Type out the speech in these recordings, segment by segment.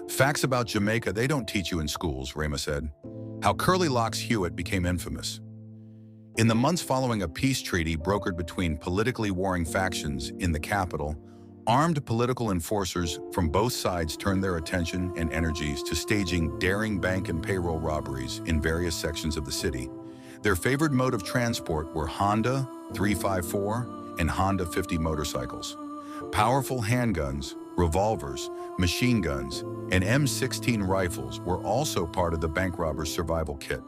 Facts about Jamaica they don't teach you in schools, Rama said. How Curly Locks Hewitt became infamous. In the months following a peace treaty brokered between politically warring factions in the capital, armed political enforcers from both sides turned their attention and energies to staging daring bank and payroll robberies in various sections of the city. Their favored mode of transport were Honda 354 and Honda 50 motorcycles. Powerful handguns, revolvers, machine guns, and M16 rifles were also part of the bank robbers' survival kit.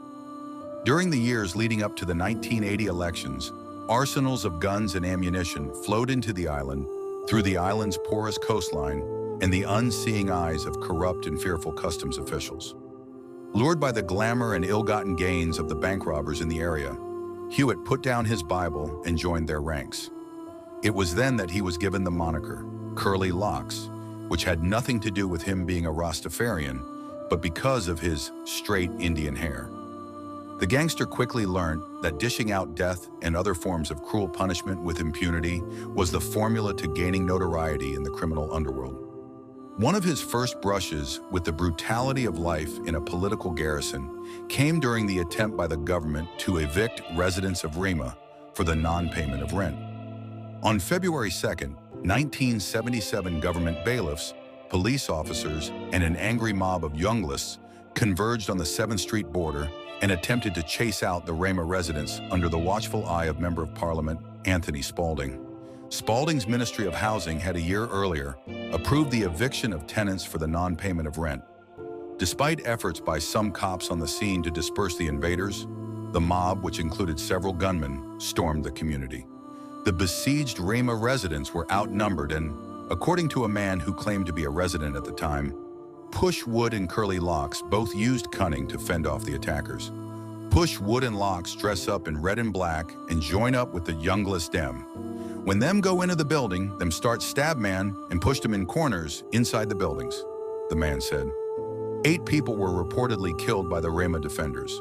During the years leading up to the 1980 elections, arsenals of guns and ammunition flowed into the island through the island's porous coastline and the unseeing eyes of corrupt and fearful customs officials. Lured by the glamour and ill-gotten gains of the bank robbers in the area, Hewitt put down his Bible and joined their ranks. It was then that he was given the moniker, Curly Locks, which had nothing to do with him being a Rastafarian, but because of his straight Indian hair. The gangster quickly learned that dishing out death and other forms of cruel punishment with impunity was the formula to gaining notoriety in the criminal underworld. One of his first brushes with the brutality of life in a political garrison came during the attempt by the government to evict residents of Rema for the non-payment of rent. On February 2nd, 1977, government bailiffs, police officers, and an angry mob of younglists converged on the 7th Street border and attempted to chase out the Rema residents under the watchful eye of Member of Parliament Anthony Spalding. Spalding's Ministry of Housing had a year earlier approved the eviction of tenants for the non-payment of rent. Despite efforts by some cops on the scene to disperse the invaders, the mob, which included several gunmen, stormed the community. The besieged Rema residents were outnumbered and, according to a man who claimed to be a resident at the time, Push Wood and Curly Locks both used cunning to fend off the attackers. Push Wood and Locks dress up in red and black and join up with the younglest dem. When them go into the building, them start stab man and push them in corners inside the buildings, the man said. 8 people were reportedly killed by the Rema defenders,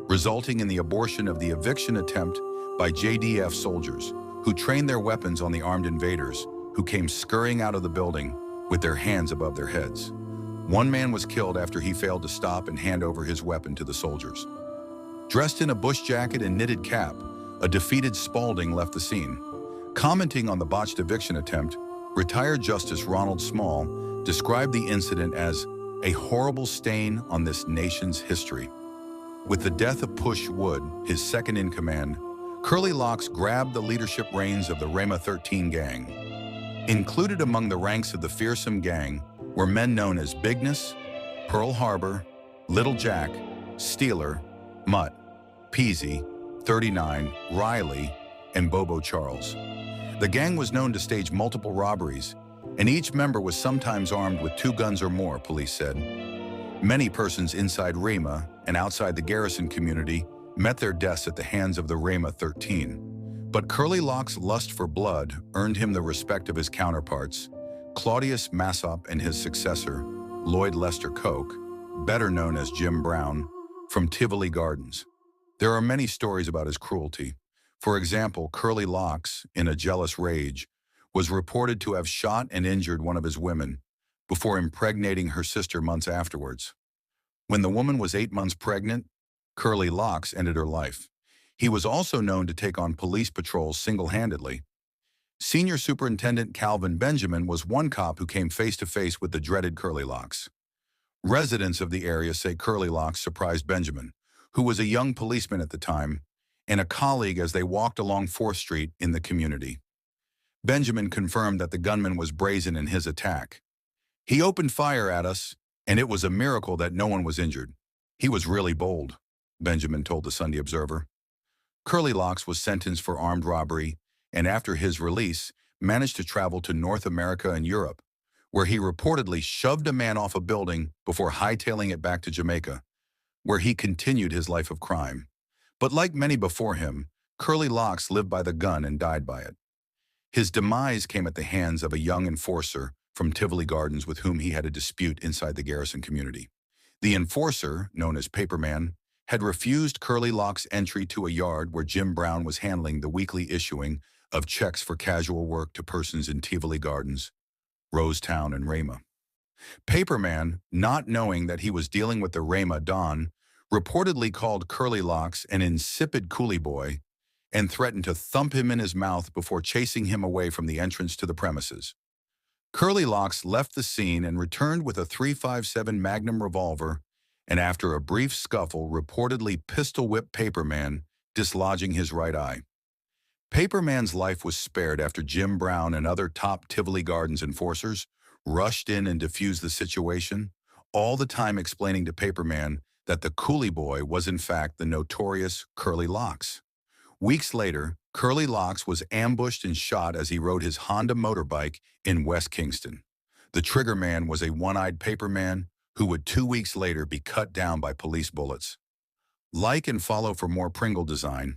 resulting in the abortion of the eviction attempt by JDF soldiers, who trained their weapons on the armed invaders who came scurrying out of the building with their hands above their heads. One man was killed after he failed to stop and hand over his weapon to the soldiers. Dressed in a bush jacket and knitted cap, a defeated Spalding left the scene. Commenting on the botched eviction attempt, retired Justice Ronald Small described the incident as a horrible stain on this nation's history. With the death of Push Wood, his second-in-command, Curly Locks grabbed the leadership reins of the Rema 13 gang. Included among the ranks of the fearsome gang were men known as Bigness, Pearl Harbor, Little Jack, Steeler, Mutt, Peasy, 39, Riley, and Bobo Charles. The gang was known to stage multiple robberies, and each member was sometimes armed with 2 guns or more, police said. Many persons inside Rema and outside the garrison community met their deaths at the hands of the Rema 13. But Curly Locks' lust for blood earned him the respect of his counterparts, Claudius Massop, and his successor, Lloyd Lester Coke, better known as Jim Brown, from Tivoli Gardens. There are many stories about his cruelty. For example, Curly Locks, in a jealous rage, was reported to have shot and injured one of his women before impregnating her sister months afterwards. When the woman was 8 months pregnant, Curly Locks ended her life. He was also known to take on police patrols single-handedly. Senior Superintendent Calvin Benjamin was one cop who came face-to-face with the dreaded Curly Locks. Residents of the area say Curly Locks surprised Benjamin, who was a young policeman at the time, and a colleague as they walked along 4th Street in the community. Benjamin confirmed that the gunman was brazen in his attack. He opened fire at us, and it was a miracle that no one was injured. He was really bold, Benjamin told the Sunday Observer. Curly Locks was sentenced for armed robbery, and after his release, managed to travel to North America and Europe, where he reportedly shoved a man off a building before hightailing it back to Jamaica, where he continued his life of crime. But like many before him, Curly Locks lived by the gun and died by it. His demise came at the hands of a young enforcer from Tivoli Gardens with whom he had a dispute inside the garrison community. The enforcer, known as Paperman, had refused Curly Locks entry to a yard where Jim Brown was handling the weekly issuing of checks for casual work to persons in Tivoli Gardens, Rosetown, and Rema. Paperman, not knowing that he was dealing with the Rama Don, reportedly called Curly Locks an insipid coolie boy and threatened to thump him in his mouth before chasing him away from the entrance to the premises. Curly Locks left the scene and returned with a .357 Magnum revolver, and after a brief scuffle reportedly pistol-whipped Paperman, dislodging his right eye. Paperman's life was spared after Jim Brown and other top Tivoli Gardens enforcers rushed in and diffused the situation, all the time explaining to Paperman that the coolie boy was in fact the notorious Curly Locks. Weeks later, Curly Locks was ambushed and shot as he rode his Honda motorbike in West Kingston. The trigger man was a one-eyed Paperman who would 2 weeks later be cut down by police bullets. Like and follow for more Pringle design.